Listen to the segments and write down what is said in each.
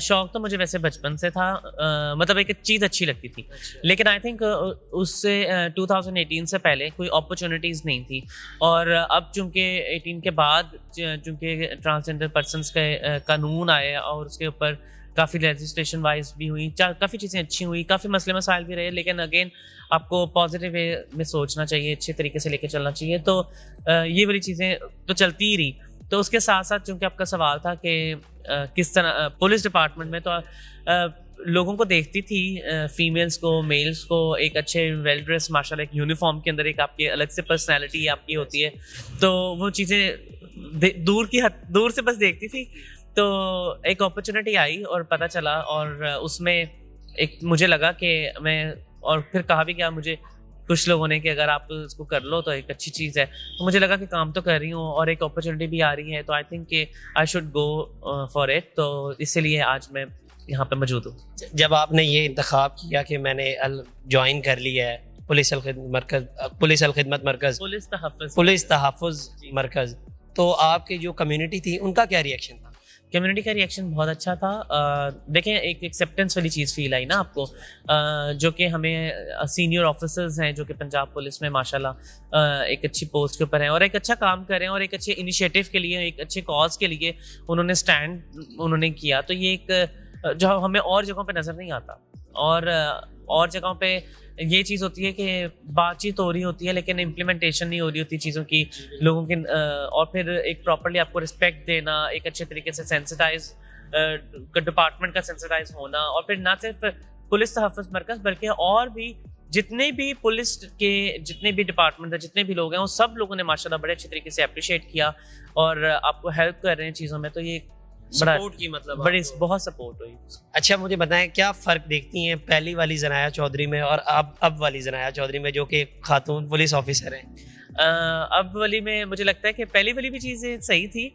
شوق تو مجھے ویسے بچپن سے تھا, مطلب ایک چیز اچھی لگتی تھی, لیکن آئی تھنک اس سے 2018 سے پہلے کوئی اپرچونیٹیز نہیں تھی. اور اب چونکہ 18 کے بعد چونکہ ٹرانسجنڈر پرسنس کا قانون آئے اور اس کے اوپر کافی لیجسلیشن وائز بھی ہوئی, کافی چیزیں اچھی ہوئی, کافی مسئلے مسائل بھی رہے, لیکن اگین آپ کو پازیٹیو وے میں سوچنا چاہیے, اچھے طریقے سے لے کے چلنا چاہیے. تو یہ والی چیزیں تو چلتی ہی رہی. تو اس کے ساتھ ساتھ چونکہ آپ کا سوال تھا کہ کس طرح پولیس ڈپارٹمنٹ میں, تو لوگوں کو دیکھتی تھی, فیمیلس کو, میلس کو, ایک اچھے ویل ڈریس ماشاء اللہ ایک یونیفارم کے اندر ایک آپ کی الگ سے پرسنالٹی آپ کی ہوتی ہے, تو وہ چیزیں دور سے بس دیکھتی تھی. تو ایک اپرچونیٹی آئی اور پتہ چلا, اور اس میں ایک مجھے لگا کہ میں, اور پھر کہا بھی کیا مجھے کچھ لوگوں نے کہ اگر آپ اس کو کر لو تو ایک اچھی چیز ہے, تو مجھے لگا کہ کام تو کر رہی ہوں اور ایک اپرچونیٹی بھی آ رہی ہے, تو آئی تھنک کہ I should go for it. تو اسی لیے آج میں یہاں پہ موجود ہوں. جب آپ نے یہ انتخاب کیا کہ میں نے جوائن کر لیا ہے پولیس الخدمت مرکز, پولیس تحفظ مرکز, تو آپ کی جو کمیونٹی تھی ان کا کیا ریئیکشن تھا؟ کمیونٹی کا ریئیکشن بہت اچھا تھا. دیکھیں ایک ایکسیپٹنس والی چیز فیل آئی نا آپ کو, جو کہ ہمیں سینئر آفیسرز ہیں جو کہ پنجاب پولیس میں ماشاءاللہ ایک اچھی پوسٹ کے اوپر ہیں اور ایک اچھا کام کر رہے ہیں اور ایک اچھے انیشیٹو کے لیے, ایک اچھے کاز کے لیے انہوں نے سٹینڈ انہوں نے کیا. تو یہ ایک جو ہمیں اور جگہوں پہ نظر نہیں آتا, اور جگہوں پہ یہ چیز ہوتی ہے کہ بات چیت ہو رہی ہوتی ہے لیکن امپلیمنٹیشن نہیں ہو رہی ہوتی چیزوں کی لوگوں کی, اور پھر ایک پراپرلی آپ کو رسپیکٹ دینا, ایک اچھے طریقے سے سینسٹائز ڈپارٹمنٹ کا سینسٹائز ہونا, اور پھر نہ صرف پولیس تحفظ مرکز بلکہ اور بھی جتنے بھی پولیس کے جتنے بھی ڈپارٹمنٹ ہیں, جتنے بھی لوگ ہیں, وہ سب لوگوں نے ماشاءاللہ بڑے اچھے طریقے سے اپریشیٹ کیا اور آپ کو ہیلپ کر رہے ہیں چیزوں میں. تو یہ سپورٹ کی مطلب بڑی بہت سپورٹ ہوئی. اچھا مجھے بتائیں کیا فرق دیکھتی ہیں پہلی والی زنایا چودھری میں اور اب والی زنایا چودھری میں جو کہ خاتون پولیس آفیسر ہیں؟ اب والی میں مجھے لگتا ہے کہ پہلی والی بھی چیزیں صحیح تھی,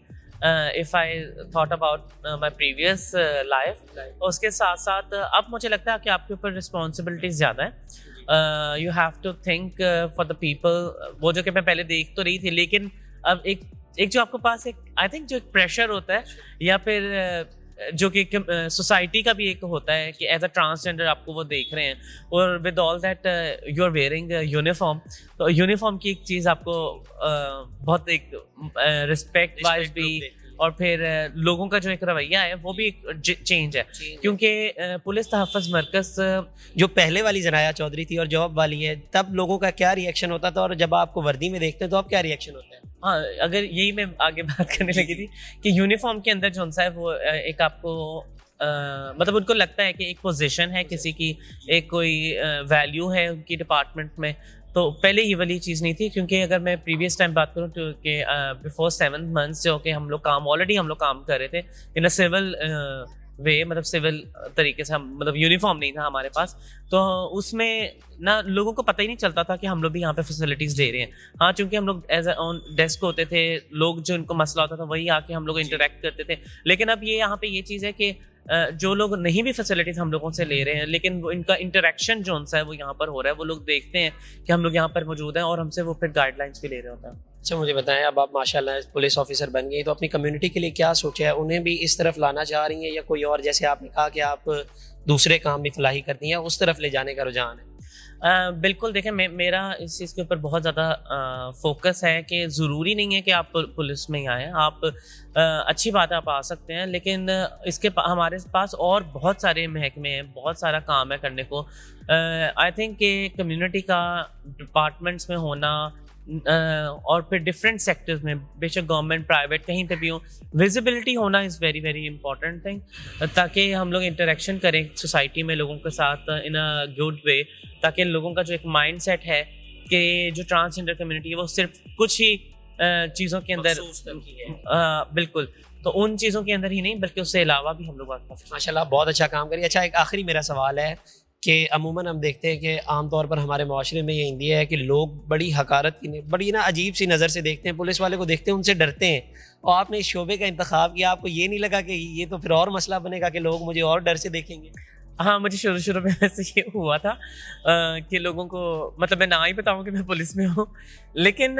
if I thought about my previous life. اس کے ساتھ ساتھ اب مجھے لگتا ہے کہ آپ کے اوپر رسپانسبلٹیز زیادہ ہیں, you have to think for the people. وہ جو کہ میں پہلے دیکھ تو رہی تھی, لیکن اب ایک جو آپ کے پاس ایک آئی تھنک جو ایک پریشر ہوتا ہے, یا پھر جو کہ سوسائٹی کا بھی ایک ہوتا ہے کہ ایز اے ٹرانسجینڈر آپ کو وہ دیکھ رہے ہیں, اور with all that you are wearing uniform, تو یونیفارم کی ایک چیز آپ کو بہت ایک رسپیکٹ وائز بھی, اور پھر لوگوں کا جو ایک رویہ ہے وہ بھی ایک چینج ہے. کیونکہ پولیس تحفظ مرکز جو پہلے والی زنایا چودھری تھی اور جو اب والی ہے, تب لوگوں کا کیا ریئیکشن ہوتا تھا, اور جب آپ کو وردی میں دیکھتے ہیں تو اب کیا ریئیکشن ہوتا ہے؟ ہاں, اگر یہی میں آگے بات کرنے لگی تھی کہ یونیفارم کے اندر جو ہے وہ ایک آپ کو مطلب ان کو لگتا ہے کہ ایک پوزیشن ہے کسی کی, ایک کوئی ویلیو ہے ان کی ڈپارٹمنٹ میں. تو پہلے یہ والی چیز نہیں تھی, کیونکہ اگر میں پریویس ٹائم بات کروں تو کہ بیفور 7 months جو کہ ہم لوگ کام کر رہے تھے ان اے سول وے, مطلب سول طریقے سے, ہم مطلب یونیفارم نہیں تھا ہمارے پاس, تو اس میں نہ لوگوں کو پتہ ہی نہیں چلتا تھا کہ ہم لوگ بھی یہاں پہ فیسلٹیز دے رہے ہیں. ہاں چونکہ ہم لوگ ایز اے آن ڈیسک ہوتے تھے, لوگ جو ان کو مسئلہ ہوتا تھا وہی آ کے ہم لوگ انٹریکٹ کرتے تھے. لیکن اب یہ یہاں پہ یہ چیز ہے کہ جو لوگ نہیں بھی فیسلٹیز ہم لوگوں سے لے رہے ہیں, لیکن وہ ان کا انٹریکشن جو ہے وہ یہاں پر ہو رہا ہے, وہ لوگ دیکھتے ہیں کہ ہم لوگ یہاں پر موجود ہیں اور ہم سے وہ پھر گائیڈ لائنس بھی لے رہے ہوتے ہیں. اچھا مجھے بتائیں, اب آپ ماشاءاللہ پولیس آفیسر بن گئی تو اپنی کمیونٹی کے لیے کیا سوچا ہے, انہیں بھی اس طرف لانا چاہ رہی ہیں یا کوئی اور, جیسے آپ نے کہا کہ آپ دوسرے کام بھی فلاحی کرتی ہیں, اس طرف لے جانے کا رجحان ہے؟ بالکل, دیکھیں میرا اس چیز کے اوپر بہت زیادہ فوکس ہے کہ ضروری نہیں ہے کہ آپ پولیس میں ہی آئیں, آپ اچھی بات ہے آپ آ سکتے ہیں, لیکن اس کے ہمارے پاس اور بہت سارے محکمے ہیں, بہت سارا کام ہے کرنے کو. آئی تھنک کہ کمیونٹی کا ڈپارٹمنٹس میں ہونا اور پھر ڈفرینٹ سیکٹرز میں, بے شک گورنمنٹ پرائیویٹ کہیں پہ بھی ہوں, ویزیبلٹی ہونا is very very important thing, تاکہ ہم لوگ انٹریکشن کریں سوسائٹی میں لوگوں کے ساتھ ان اے گڈ وے, تاکہ لوگوں کا جو ایک مائنڈ سیٹ ہے کہ جو ٹرانسجنڈر کمیونٹی ہے وہ صرف کچھ ہی چیزوں کے اندر, بالکل, تو ان چیزوں کے اندر ہی نہیں بلکہ اس سے علاوہ بھی ہم لوگ ماشاءاللہ بہت اچھا کام کریے. اچھا ایک آخری میرا سوال ہے کہ عموماً ہم دیکھتے ہیں کہ عام طور پر ہمارے معاشرے میں یہ اندیا ہے کہ لوگ بڑی حقارت کی, بڑی عجیب سی نظر سے دیکھتے ہیں, پولیس والے کو دیکھتے ہیں ان سے ڈرتے ہیں, اور آپ نے اس شعبے کا انتخاب کیا, آپ کو یہ نہیں لگا کہ یہ تو پھر اور مسئلہ بنے گا کہ لوگ مجھے اور ڈر سے دیکھیں گے؟ ہاں, مجھے شروع میں ویسے یہ ہوا تھا کہ لوگوں کو, مطلب میں نہ ہی بتاؤں کہ میں پولیس میں ہوں, لیکن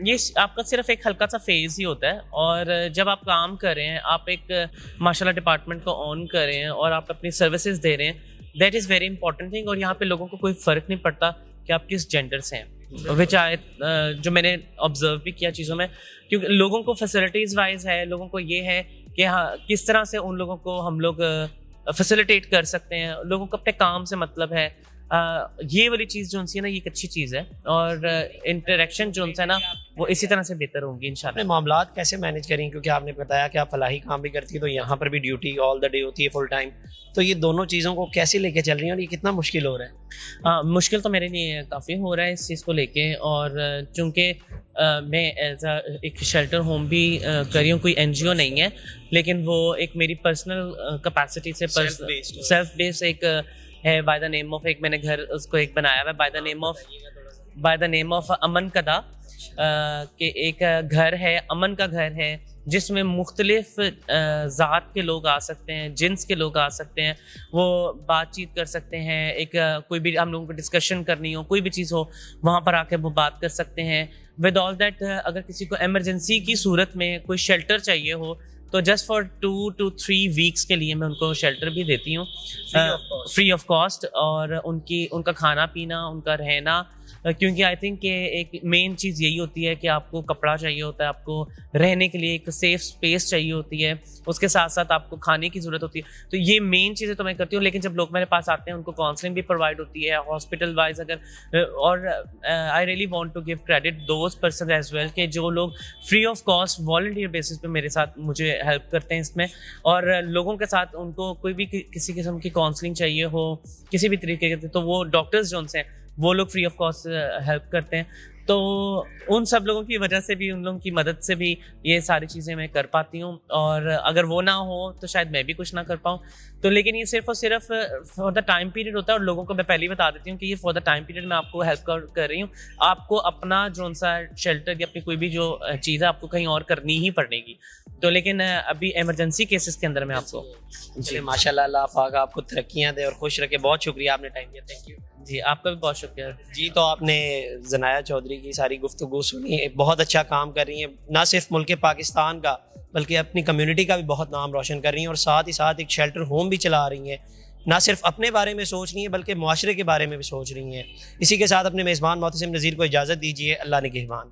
یہ آپ کا صرف ایک ہلکا سا فیز ہی ہوتا ہے, اور جب آپ کام کر رہے ہیں, آپ ایک ماشاء اللہ ڈپارٹمنٹ کو آن کر رہے ہیں اور آپ اپنی سروسز دے رہے ہیں, that is very important thing. اور یہاں پہ لوگوں کو کوئی فرق نہیں پڑتا کہ آپ کس جینڈر سے ہیں, وچ جو میں نے آبزرو بھی کیا چیزوں میں, کیونکہ لوگوں کو فیسلٹیز وائز ہے, لوگوں کو یہ ہے کہ ہاں کس طرح سے ان لوگوں کو ہم لوگ فیسیلیٹیٹ کر سکتے ہیں, لوگوں کو اپنے کام سے مطلب ہے. یہ والی چیز جو ہے نا, یہ ایک اچھی چیز ہے, اور انٹریکشن جو ہے نا وہ اسی طرح سے بہتر ہوں گی انشاءاللہ. اپنے معاملات کیسے مینیج کریں, کیونکہ آپ نے بتایا کہ آپ فلاحی کام بھی کرتی ہیں, تو یہاں پر بھی ڈیوٹی آل دا ڈے ہوتی ہے فل ٹائم, تو یہ دونوں چیزوں کو کیسے لے کے چل رہی ہیں اور یہ کتنا مشکل ہو رہا ہے؟ مشکل تو میرے لیے کافی ہو رہا ہے اس چیز کو لے کے, اور چونکہ میں ایز ایک شیلٹر ہوم بھی کر رہی ہوں, کوئی این جی او نہیں ہے, لیکن وہ ایک میری پرسنل کیپیسٹی سے سیلف بیس ایک ہے, بائی دا نیم آف, ایک میں نے گھر اس کو ایک بنایا ہوا ہے بائی دا نیم آف امن کدا, کہ ایک گھر ہے, امن کا گھر ہے, جس میں مختلف ذات کے لوگ آ سکتے ہیں, جنس کے لوگ آ سکتے ہیں, وہ بات چیت کر سکتے ہیں, ایک کوئی بھی ہم لوگوں کو ڈسکشن کرنی ہو, کوئی بھی چیز ہو, وہاں پر آ کے وہ بات کر سکتے ہیں. ود آل دیٹ, اگر کسی کو ایمرجنسی کی صورت میں کوئی شیلٹر چاہیے ہو تو جسٹ فار 2 to 3 weeks کے لیے میں ان کو شیلٹر بھی دیتی ہوں فری آف کاسٹ, اور ان کا کھانا پینا, ان کا رہنا, کیونکہ آئی تھنک کہ ایک مین چیز یہی ہوتی ہے کہ آپ کو کپڑا چاہیے ہوتا ہے, آپ کو رہنے کے لیے ایک سیف اسپیس چاہیے ہوتی ہے, اس کے ساتھ ساتھ آپ کو کھانے کی ضرورت ہوتی ہے. تو یہ مین چیزیں تو میں کرتی ہوں, لیکن جب لوگ میرے پاس آتے ہیں ان کو کاؤنسلنگ بھی پرووائڈ ہوتی ہے ہاسپٹل وائز اگر, اور I really want to give credit those person as well کہ جو لوگ free of cost volunteer basis پہ میرے ساتھ مجھے ہیلپ کرتے ہیں اس میں, اور لوگوں کے ساتھ ان کو کوئی بھی کسی قسم کی کاؤنسلنگ چاہیے ہو کسی بھی طریقے کے, تو وہ ڈاکٹرز جو ان سے وہ لوگ فری آف کاسٹ ہیلپ کرتے ہیں. تو ان سب لوگوں کی وجہ سے بھی, ان لوگوں کی مدد سے بھی یہ ساری چیزیں میں کر پاتی ہوں, اور اگر وہ نہ ہو تو شاید میں بھی کچھ نہ کر پاؤں. تو لیکن یہ صرف اور صرف فار دا ٹائم پیریڈ ہوتا ہے, اور لوگوں کو میں پہلے ہی بتا دیتی ہوں کہ یہ فار دا ٹائم پیریڈ میں آپ کو ہیلپ کر رہی ہوں. آپ کو اپنا جو سا شیلٹر یا اپنی کوئی بھی جو چیز ہے آپ کو کہیں اور کرنی ہی پڑے گی. تو لیکن ابھی ایمرجنسی کیسز کے اندر میں آپ کو ماشاء اللہ, اللہ پاک آپ کو ترقیاں دے اور خوش رکھے. بہت شکریہ, آپ نے ٹائم دیا, تھینک یو. جی آپ کا بھی بہت شکریہ. جی تو آپ نے زنایا چودھری کی ساری گفتگو سنی, بہت اچھا کام کر رہی ہیں, نہ صرف ملک پاکستان کا بلکہ اپنی کمیونٹی کا بھی بہت نام روشن کر رہی ہیں, اور ساتھ ہی ساتھ ایک شیلٹر ہوم بھی چلا رہی ہیں. نہ صرف اپنے بارے میں سوچ رہی ہیں بلکہ معاشرے کے بارے میں بھی سوچ رہی ہیں. اسی کے ساتھ اپنے میزبان معتصم نذیر کو اجازت دیجیے. اللہ نگہبان.